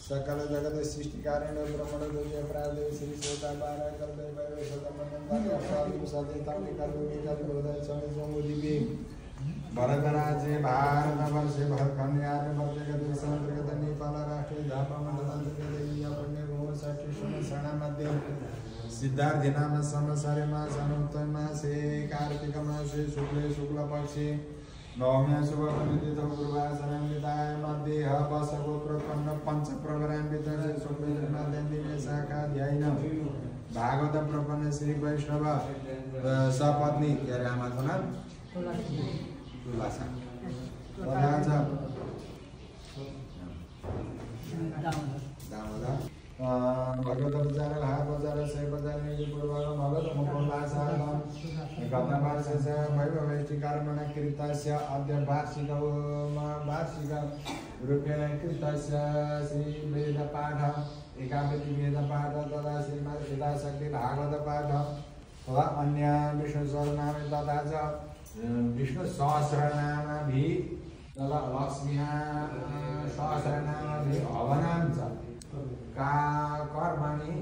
सकल जगत सृष्टि कारण ब्रह्मण दुर्य प्रादे श्री सोता बारा कल्पे वैवे सदमनंता साधु सदेता कर्मे कल बोधय चमे जोमुदिबे भरतराजे भारत वर्षे भरकन्यार वर्जगत समुद्रगत नेपाल राष्ट्र धापा मंडलांतर्गत देवीया पुण्य भूम साक्षी शरण मध्य सिद्धार्थ नाम संवत्सरे मास अनुत्तम मासे कार्तिक मासे शुक्ल पक्षे नवम्या शुभपनिदित पूर्वासरंगिताय मध्ये हवसगोत्रपन्न पंच प्रवरान्वित शुक्लमाध्यमे शाखा ध्यान भागवत प्रपन्न श्री वैष्णव सपत्नी के रामाको नाम तुलासा दामोदर भगवत बजार लाहा बजार से बजार में पूर्वक भगवत मुकुलासा गतवर्षस्य वैभवैष्टिकर्मण कृतस्य अद्य वार्षिक रूपेण कृतस्य श्री वेद पाठ एकादशी वेद पाठ तथा श्रीमद् यथाशक्ति भागवत पाठ तथा अन्य विष्णु सहस्रनाम तथा च विष्णु सहस्रनाम भी तथा लक्ष्मी सहस्रनाम भी हवनांच का कर्मणि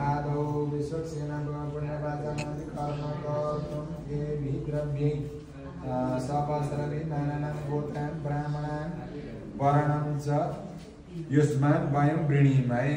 आदौ विश्वक्सेना पुण्यवाचनादि कर्म कर्तुं ये द्रव्ये सहस्रवि नानानां गोत्रान् ब्राह्मणान् वर्णं च युष्मान् वयं वृणीमहे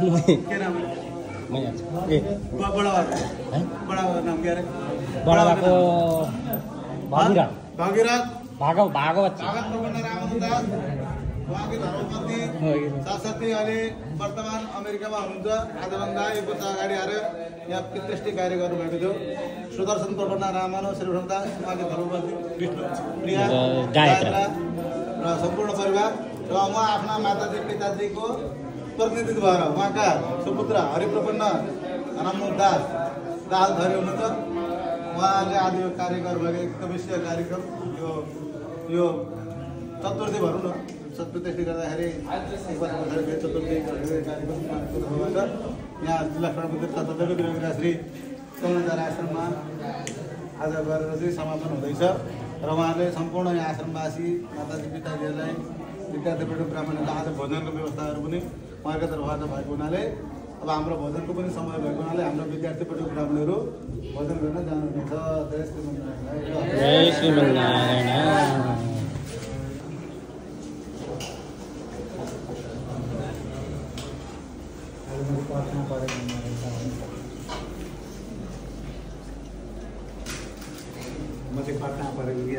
क्या नाम है? मैं बड़ा नाम क्या है? बड़ा को भागीरथ भागीरथ भागवत प्रपन्न रामानुदास उहाँकै धर्मपत्नी साथसाथै अहिले वर्तमान अमेरिकामा हुनुहुन्छ। आजभन्दा 1 वर्ष अगाडि आएर यहाँ पितृष्टि कार्य गर्नुभएको थियो। सुदर्शन प्रपन्न रामानुज श्रीवृन्दास उहाँकै धर्मपत्नी विष्णु प्रिया गायत्री र सम्पूर्ण परिवार र उहाँ आफ्ना माताजी पिताजीको प्रतिनिधित्व भएर उहाँका सुपुत्र हरिप्रपन्न राममोहन दास दाहाल हुनुहुन्छ। उहाँले आज यो कार्य गर्नुभएको एकदमै कार्यक्रम यो चतुर्थी भनौँ न पितृष्टि गर्दाखेरि चतुर्थी कार्यक्रमबाट यहाँ जिल्ला प्रमुख तत्त्वको विरोधी श्री कमलदार आश्रममा आज गरेर चाहिँ समापन हुँदैछ र उहाँले सम्पूर्ण यहाँ आश्रमवासी माताजी पिताजीहरूलाई विद्यार्थीबाट ब्राह्मणहरूलाई आज भोजनको व्यवस्थाहरू पनि उहाँको तर्फबाट भएको हुनाले अब हाम्रो भोजनको पनि समय भएको हुनाले हाम्रो विद्यार्थीबाट ब्राह्मणहरू भोजन गर्न जानुहुनेछ। जय श्रीमन्नारायण। प्रार्थना परेको म चाहिँ प्रार्थना परेको कि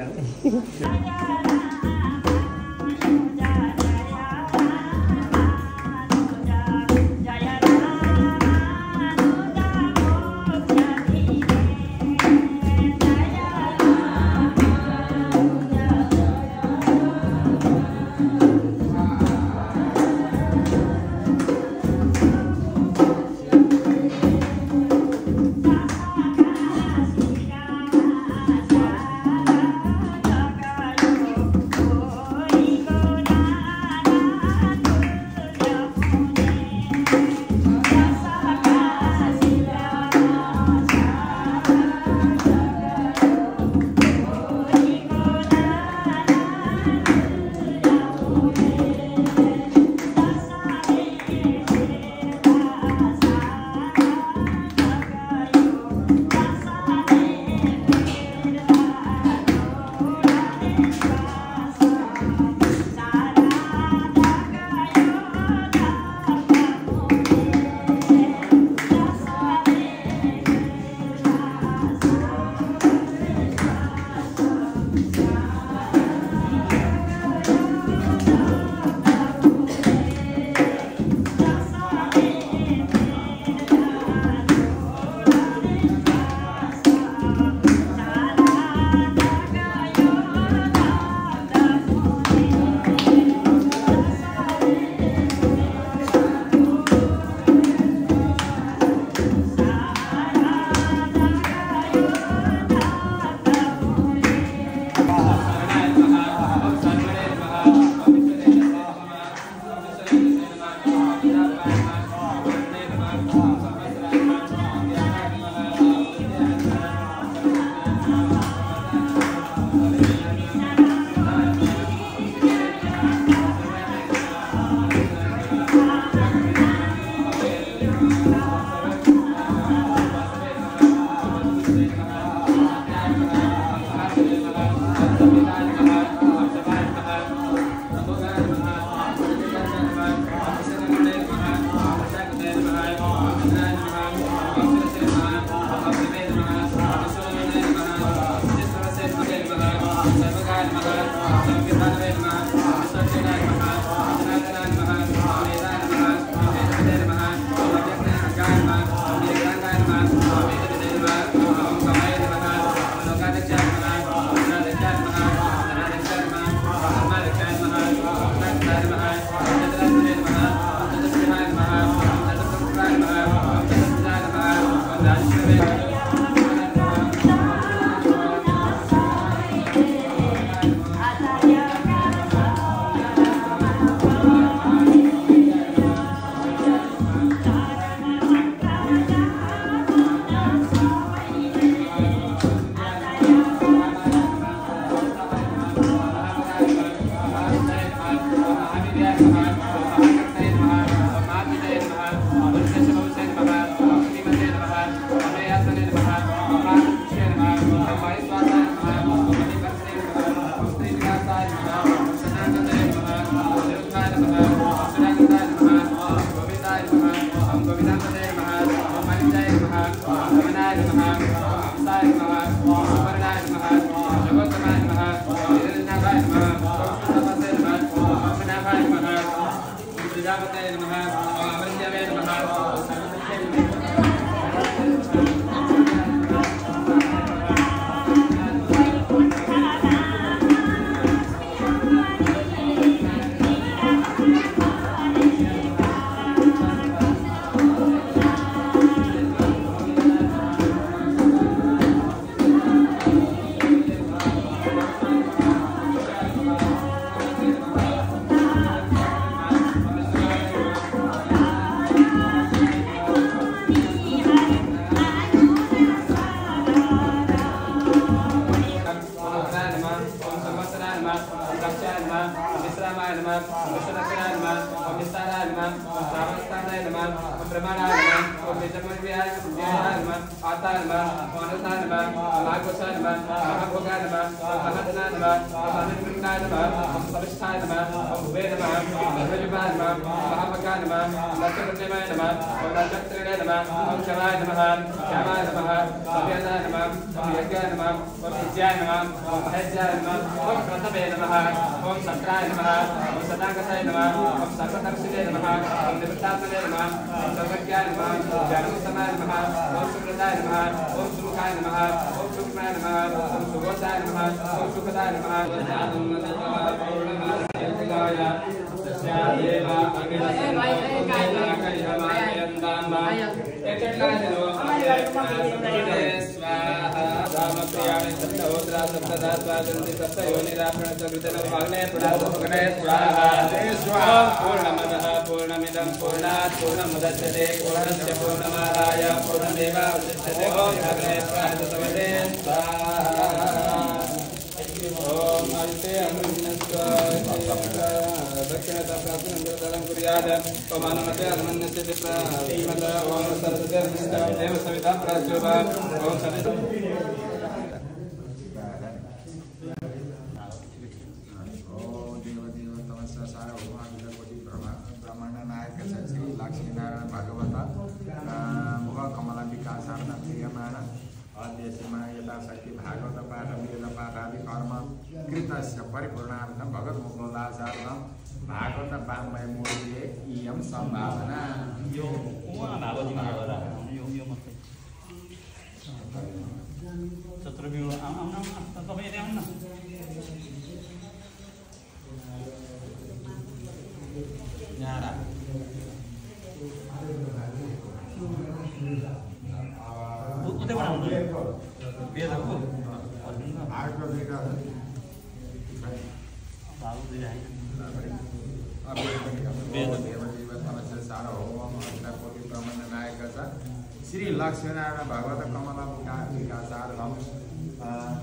श्री लक्ष्मीनारायण भगवत कमलामुखासार्थम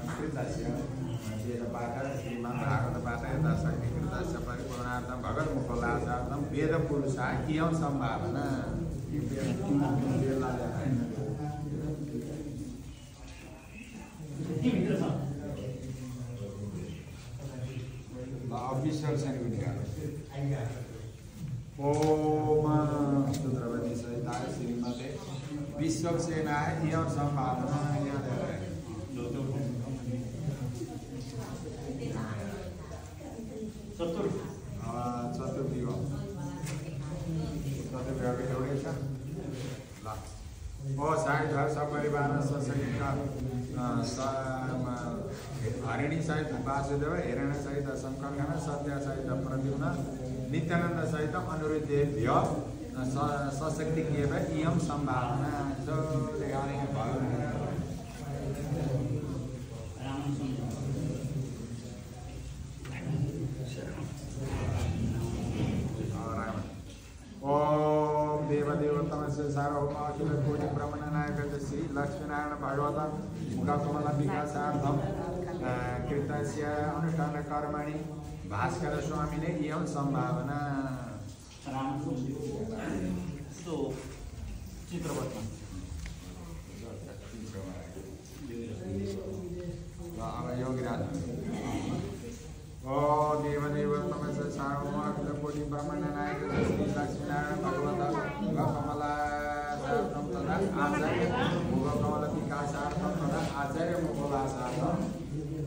कृतस्य वेदपाठ श्रीमद् भागवतपाठ यथाशक्ति कृतस्य परिपूर्णार्थम भगवत मुखोल्लासार्थम वेद पुरुषा कियं सम्भावना ऑफिशियल सर्टिफिकेट ओम रुद्रवती सहिता श्रीमते विश्वक्सेनाय इयं सम्भावना चतुर्थी हो ओ साहित्य घर सपरिवार ससहित हरिणी सहित वासुदेव हिरण्य सहित शंकर सत्य सहित प्रद्युम्न नित्यानंद सहित अनुरुद्धेभ्य सशक्तिकेव इयं सम्भावना जो ओम देवदेवतमस्य सार्वभौम अखिल कोटि ब्रह्मण नायक श्री लक्ष्मीनारायण भागवत मुखकमल विकासार्थम कृतस्य अनुष्ठान कर्मणि भास्कर स्वामीने इयं सम्भावना चित्रपट अब योगीराज ओ देवदेव तमस्य सार्वभौम अखिल कोटि ब्रह्मांड नायक श्री लक्ष्मीनारायण भगवत कमला आचार्य भोगकमल विकासार्थम तथा आचार्य मङ्गलासार्थम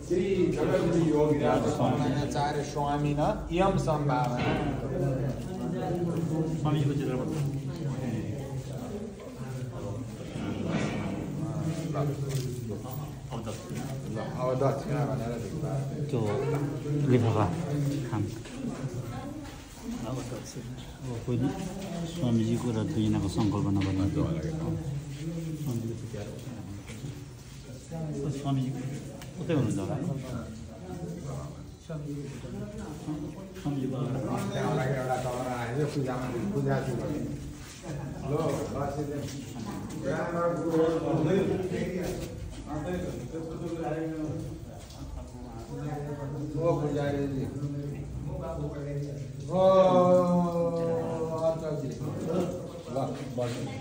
श्री जगद्गुरु योगिराज स्वामीनाचार्य स्वामिन इयं सम्भावना स्वामीजीको चित्र अब दक्षिणा भनेर त्यो लिफाफा खाम अब पहिले स्वामीजीको र दुईजनाको सङ्कल्पना गर्ने स्वामीजी उतै हुनुहुन्छ होला स्वामीजीको त्यहाँ लागि एउटा कमरा आयो पूजामा पूजा सुरु लो बसिदिनु ओ पुजारीजी ओ आचार्यजी ल बस्नु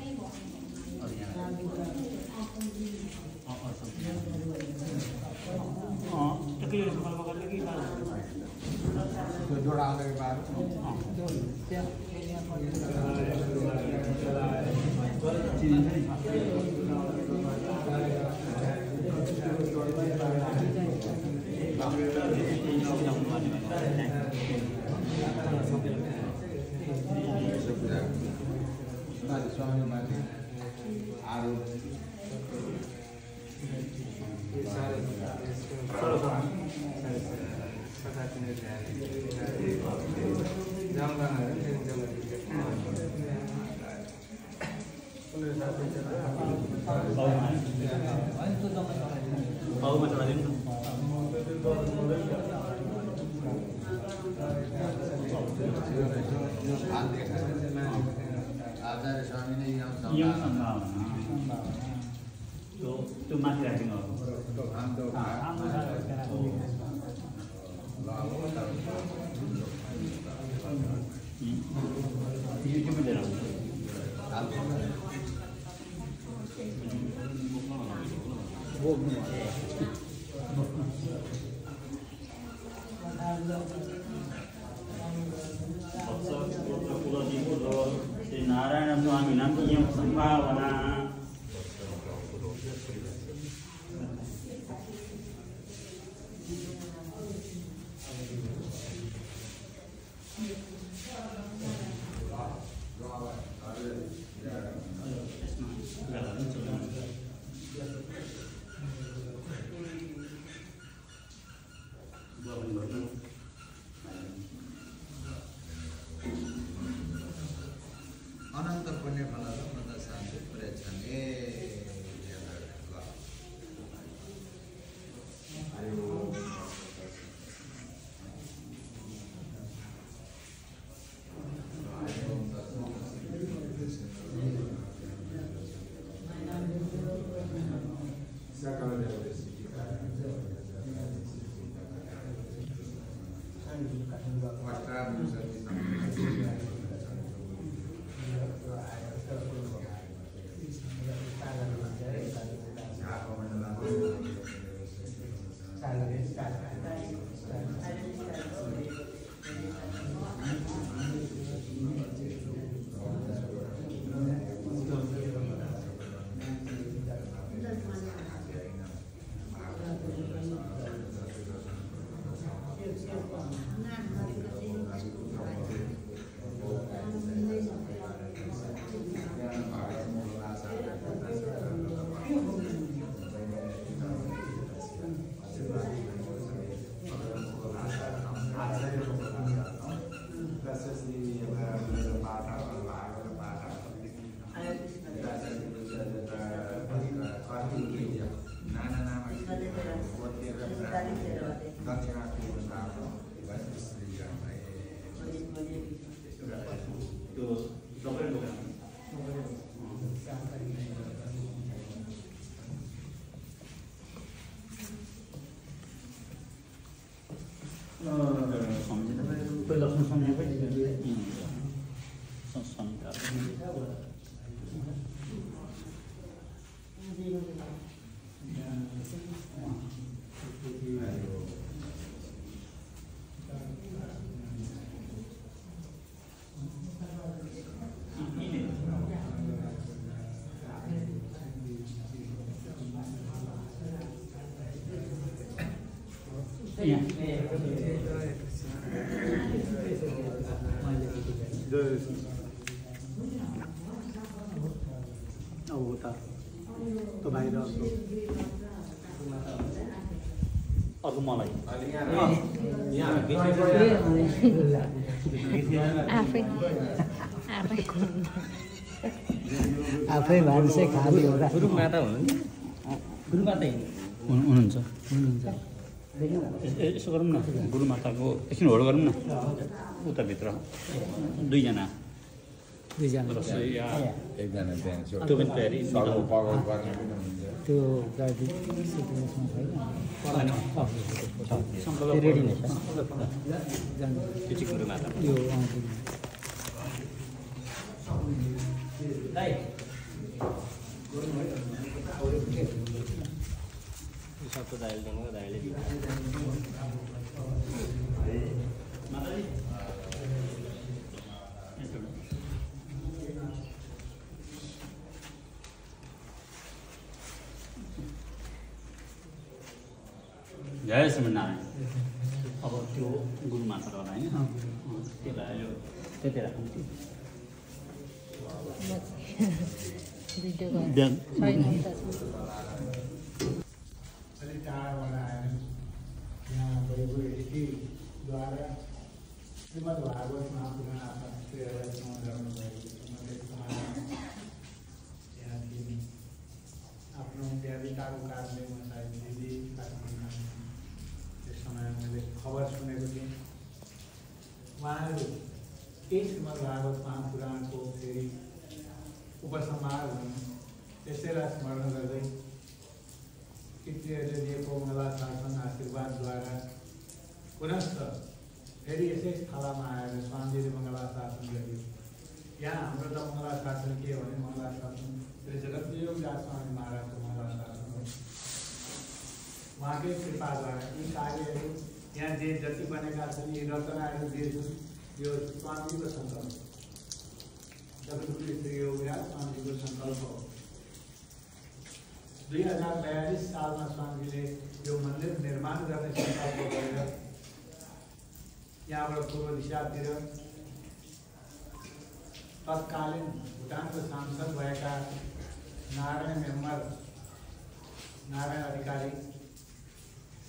त्यो जोडा अगाडि पारेर स्वामी माथि आरो आचार्य स्वामी नै यम सम्भावना त्यो माथि राखिदिनु युट्युबमा लिएर श्री नारायण स्वामी नाम यम संभावना अनन्त पुण्य फल र शान्ति पुरेछन् लक्ष्मण स्वामी अब उता त्यो बाहिर अर्को मलाई आफै भान्से खाली होला गुरुमाता हुनुहुन्छ यसो गरौँ न गुरुमाताको एकछिन होल्ड गरौँ न उताभित्र दुईजना एकजना त्यहाँ त्यो पनि तयारी पकाउ पर्ने पनि हुन्छ त्यो गाडी छैन रेडी नै छ त्यो चाहिँ गुरुमाता यो सबको दाइले दिनु दाइले जय श्रीमन्नारायण अब त्यो गुरुमाता होला होइन त्यसलाई यो त्यति राख्नु बिहान अलिक टाढाबाट आएर यहाँ भएको यतिद्वारा श्रीमद् भागवत महापुराण आफ्नो व्याधिताको कारणले म सायद दिदी त्यस समय मैले खबर सुनेको थिएँ उहाँहरू त्यही श्रीमद् भागवत महापुराणको फेरि उपसंहार हुन् त्यसैलाई स्मरण गर्दै पितृहरूले दिएको मङ्गला शासन आशीर्वादद्वारा पुनश्च फेरि यसै स्थलमा आएर स्वामीले मङ्गला शासन गरियो। यहाँ हाम्रो त मङ्गला शासन के हो भने मङ्गला शासन श्री जगतयोग स्वामी महाराजको मङ्गला शासन हो। उहाँकै कृपाद्वारा यी कार्यहरू यहाँ जे जति बनेका छन् यी रचनाहरू जे छन् यो स्वामीको सङ्कल्प जगतगुरु श्री योगराज स्वामीको सङ्कल्प हो। 2042 सालमा स्वामीले यो मन्दिर निर्माण गर्ने सङ्कल्प गरेर यहाँबाट पूर्व दिशातिर तत्कालीन भुटानको सांसद भएका नारायण मेम्बर नारायण अधिकारी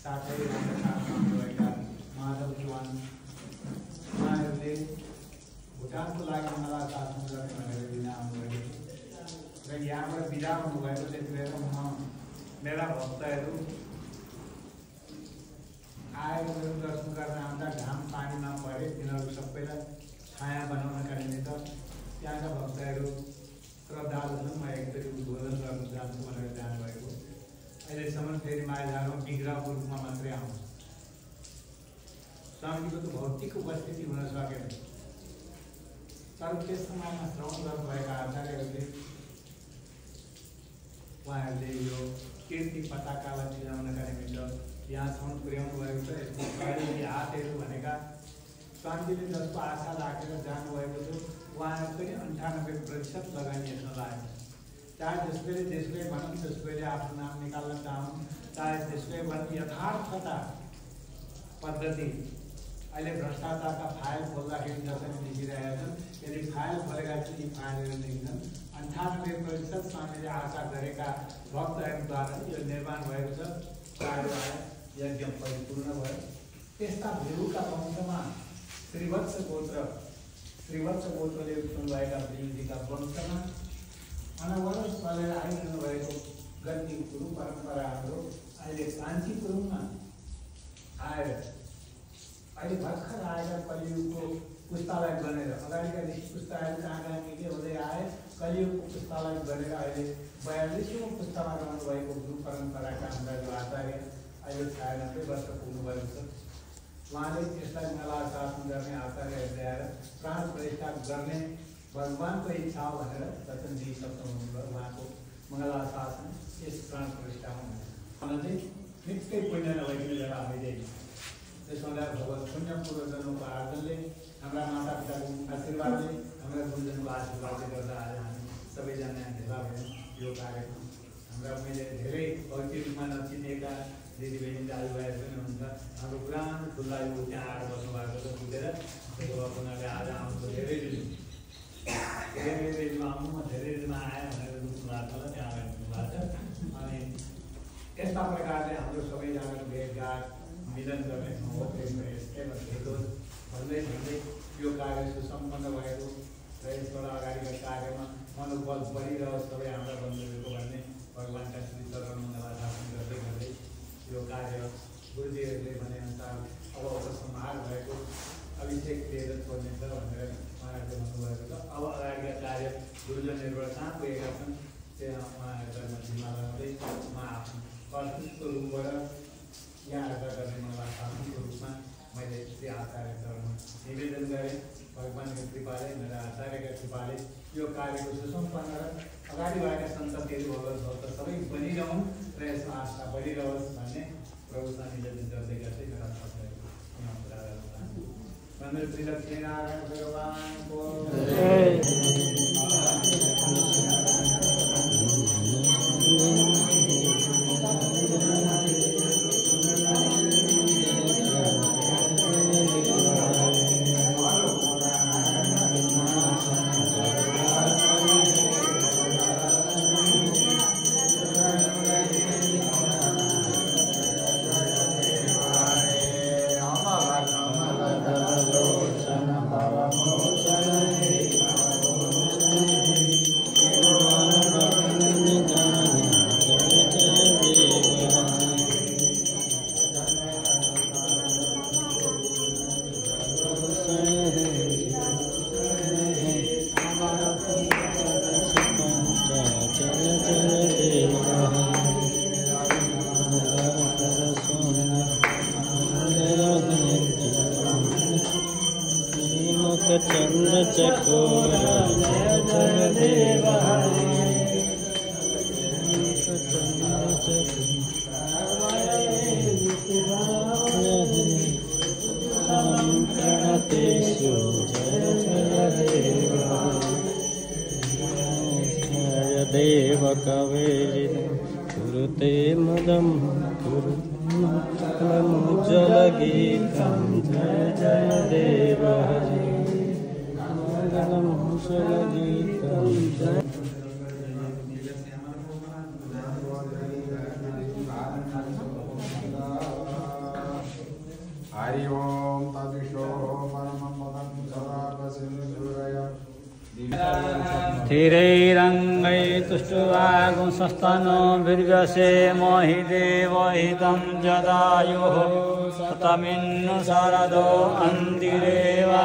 साथै भएका माधव चौहान उहाँहरूले भुटानको लागि मङ्गला शासन गर्ने भनेर दिन आउनुभयो र यहाँबाट बिदा हुनुभएको त्यति बेला म मेरा भक्तहरू आएर मेरो दर्शन गर्न आउँदा घाम पानीमा परे तिनीहरू सबैलाई छाया बनाउनका निमित्त त्यहाँका भक्तहरू श्रद्धालु छन् म एकचोटि उद्बोधन गर्न जान्छु भनेर जानुभएको। अहिलेसम्म फेरि मायाझारमा विग्रहको रूपमा मात्रै आउँछ। स्वामीको त भौतिक उपस्थिति हुन सकेन तर त्यस समयमा श्रवण गर्नुभएका आचार्यहरूले उहाँहरूले यो कीर्ति पताकालाई चिनाउनका निमित्त यहाँसम्म पुर्याउनु भएको छ। यसको सहयोगी हातहरू भनेका स्वामीले जसको आशा राखेर जानुभएको थियो उहाँहरू पनि 98% लगानी यसमा लाग्यो। चाहे जसले देशले भनौँ जसले आफ्नो नाम निकाल्न चाहौँ चाहे त्यसले भनौँ यथार्थता पद्धति अहिले भ्रष्टाचारका फाइल खोल्दाखेरि जसरी देखिरहेका छन् यदि फाइल खोलेका छन् यी फाइलहरू देखिन्छन्। 98% स्वामीले आशा गरेका भक्तहरूद्वारा यो निर्माण भएको छ। कार्यद्वारा यज्ञ परिपूर्ण भयो। त्यस्ता भिरुका वंशमा श्रीवत्स गोत्रले उत्पन्न भएका भिरुजीका वंशमा अनवरत चलेर आइरहनु भएको गति गुरु परम्पराहरू अहिले कान्छीपुरमा आएर अहिले भर्खर आएर कलियुगको पुस्तालाई गनेर अगाडिका ऋषि पुस्ताहरू कहाँ के हुँदै आए कलियुगको पुस्तालाई गनेर अहिले 42औं पुस्तामा रहनु भएको गुरु परम्पराका हाम्रा जो आचार्य अहिले 96 वर्ष पुग्नुभएको छ। उहाँले यसलाई मङ्गला शासन गर्ने आचार्यहरू ल्याएर प्राण प्रतिष्ठा गर्ने भगवानको इच्छा हो भनेर वचन दिइसक्नु हुनुभयो। उहाँको मङ्गला शासन यस प्राण प्रतिष्ठामा हुन्छ भने चाहिँ निकै पुण्य नभइकन बेला आइदिएन। त्यसमा भगवत पुण्य पूर्वजनको आर्जनले हाम्रा माता पिताको आशीर्वादले हाम्रा गुरुजनको आशीर्वादले गर्दा आज हामी सबैजना भेला भयौँ यो कार्यक्रम हाम्रा मैले धेरै भौतिक रूपमा नचिनेका दिदीबहिनी दाजुभाइहरू पनि हुनुहुन्छ। हाम्रो पुरानो ठुला यो त्यहाँ आएर बस्नुभएको छ बुझेर उनीहरूले आज आउनु धेरै दिनमा आउनु म धेरै दिनमा आएँ भनेर रुच्नु भएको छ त्यहाँ हेर्नु भएको छ। अनि यस्ता प्रकारले हाम्रो सबैजनाको भेटघाट मिलन गर्ने ठाउँ हो। त्यसमा भेटोस् भन्दै भन्दै यो कार्य सुसम्पन्न भएको र यसबाट अगाडिको कार्यमा मनोबल बढिरहोस् सबै हाम्रा बन्धुहरूको भन्ने भगवान्का श्री चरणमा प्रार्थना गर्दै गर्दै यो कार्य गुरुजीहरूले भनेअनुसार अब उपसंहार भएको अभिषेक दिएर छोड्नेछ भनेर उहाँहरूले भन्नुभएको छ। अब अगाडिका कार्य गुरुजनहरूबाट कहाँ पुगेका छन् त्यहाँ उहाँहरूलाई जिम्मा लगाउँदै म आफ्नो कर्तृत्वको रूपबाट यहाँहरूका गर्ने मलाई शान्तिको रूपमा मैले श्री आचार्य चरणमा निवेदन गरेँ। भगवान्को कृपाले मेरा आचार्यका कृपाले यो कार्यको सुसम्पन्न र अगाडि भएका सन्ततिहरू भगवत भक्त सबै बनिरहन् र यसमा आस्था बढिरहोस् भन्ने प्रभुसँग निवेदन गर्दै गर्दै मेरा शब्दहरू यहाँ पुरा गर्न चाहन्छु। श्री लक्ष्मीनारायण भगवानको चंद्र चकोर जय देव प्रणतेषु जय देव जय देव कवेरिन कुरुते मदम कुरु जलगीतं जय जय देव हरि जलगीतं जय हरि ओम तदिशो परमं पदं सदा वसिन्धुरय स्थिरैरङ्गै तुष्टुवागुं सस्तनो वीर्यसे मोहि देवहितं जदायुः शतमिन्नु शरदो अन्तिरेवा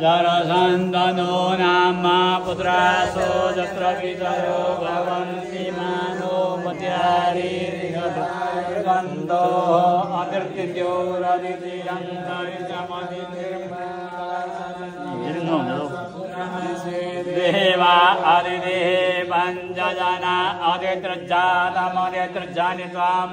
जरसन्दनो नामा पुत्रासो जत्र पितरो भवन्ति मानो मत्यारिगन्धो देवा आदिदेव पंचजना आदित्रजातमदित्रजानि त्वां